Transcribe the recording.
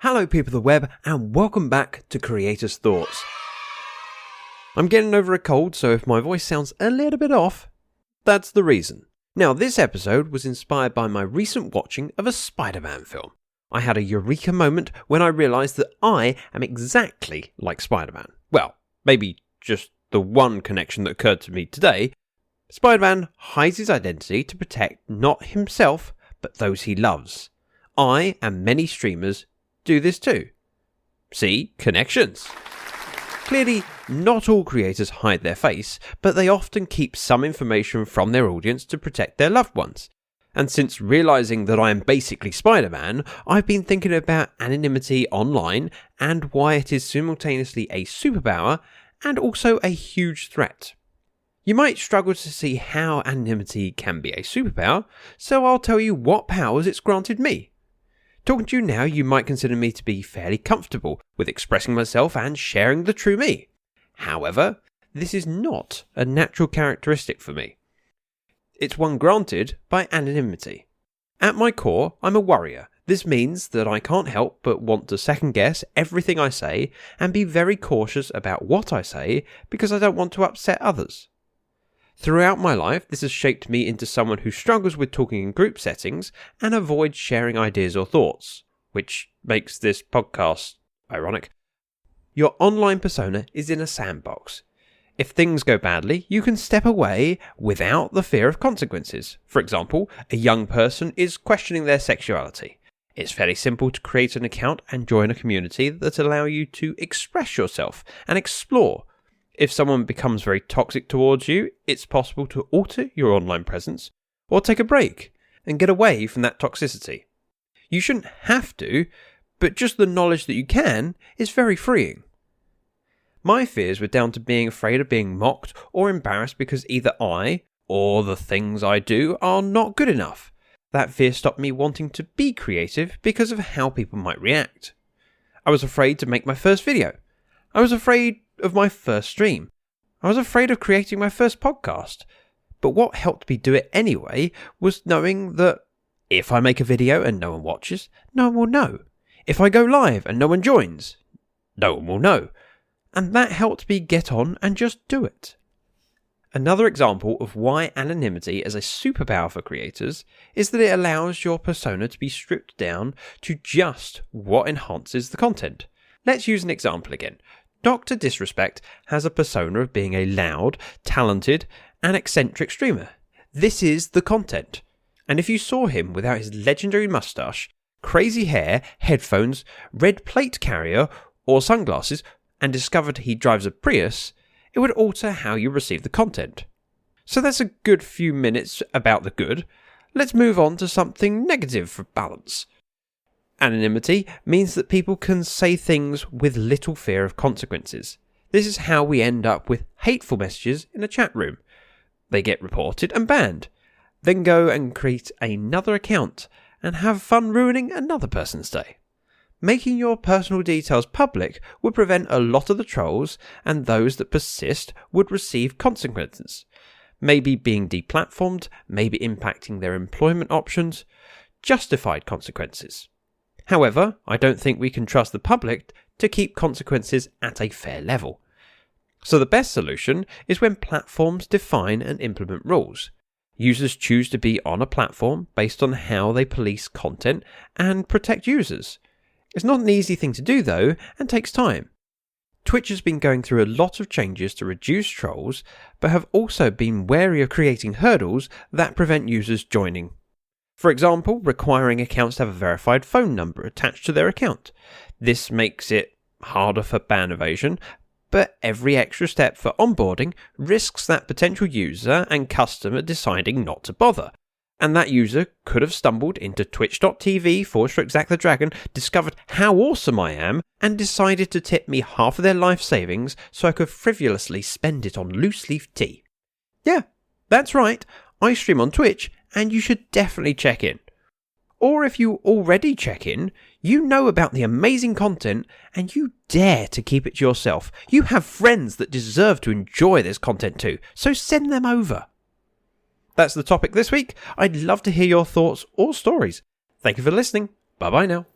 Hello people of the web and welcome back to Creators Thoughts. I'm getting over a cold, so if my voice sounds a little bit off, that's the reason. Now this episode was inspired by my recent watching of a Spiderman film. I had a eureka moment when I realised that I am exactly like Spiderman. Well, maybe just the one connection that occurred to me today. Spiderman hides his identity to protect not himself, but those he loves. I and many streamers do this too. See? Connections. Clearly, not all creators hide their face, but they often keep some information from their audience to protect their loved ones. And since realising that I am basically Spider-Man, I've been thinking about anonymity online and why it is simultaneously a superpower and also a huge threat. You might struggle to see how anonymity can be a superpower, so I'll tell you what powers it's granted me. Talking to you now, you might consider me to be fairly comfortable with expressing myself and sharing the true me. However, this is not a natural characteristic for me. It's one granted by anonymity. At my core, I'm a worrier. This means that I can't help but want to second guess everything I say and be very cautious about what I say because I don't want to upset others. Throughout my life, this has shaped me into someone who struggles with talking in group settings and avoids sharing ideas or thoughts, which makes this podcast ironic. Your online persona is in a sandbox. If things go badly, you can step away without the fear of consequences. For example, a young person is questioning their sexuality. It's fairly simple to create an account and join a community that allow you to express yourself and explore. If someone becomes very toxic towards you, it's possible to alter your online presence or take a break and get away from that toxicity. You shouldn't have to, but just the knowledge that you can is very freeing. My fears were down to being afraid of being mocked or embarrassed because either I or the things I do are not good enough. That fear stopped me wanting to be creative because of how people might react. I was afraid to make my first video. I was afraid of my first stream. I was afraid of creating my first podcast. But what helped me do it anyway was knowing that if I make a video and no one watches, no one will know. If I go live and no one joins, no one will know. And that helped me get on and just do it. Another example of why anonymity is a superpower for creators is that it allows your persona to be stripped down to just what enhances the content. Let's use an example again. Dr. Disrespect has a persona of being a loud, talented, and eccentric streamer. This is the content. And if you saw him without his legendary moustache, crazy hair, headphones, red plate carrier, or sunglasses, and discovered he drives a Prius, it would alter how you receive the content. So that's a good few minutes about the good. Let's move on to something negative for balance. Anonymity means that people can say things with little fear of consequences. This is how we end up with hateful messages in a chat room. They get reported and banned. Then go and create another account and have fun ruining another person's day. Making your personal details public would prevent a lot of the trolls, and those that persist would receive consequences. Maybe being deplatformed, maybe impacting their employment options. Justified consequences. However, I don't think we can trust the public to keep consequences at a fair level. So the best solution is when platforms define and implement rules. Users choose to be on a platform based on how they police content and protect users. It's not an easy thing to do though, and takes time. Twitch has been going through a lot of changes to reduce trolls, but have also been wary of creating hurdles that prevent users joining. For example, requiring accounts to have a verified phone number attached to their account. This makes it harder for ban evasion, but every extra step for onboarding risks that potential user and customer deciding not to bother. And that user could have stumbled into twitch.tv/ZactheDragon, discovered how awesome I am, and decided to tip me half of their life savings so I could frivolously spend it on loose leaf tea. Yeah, that's right, I stream on Twitch, and you should definitely check in. Or if you already check in, you know about the amazing content and you dare to keep it to yourself. You have friends that deserve to enjoy this content too, so send them over. That's the topic this week. I'd love to hear your thoughts or stories. Thank you for listening. Bye bye now.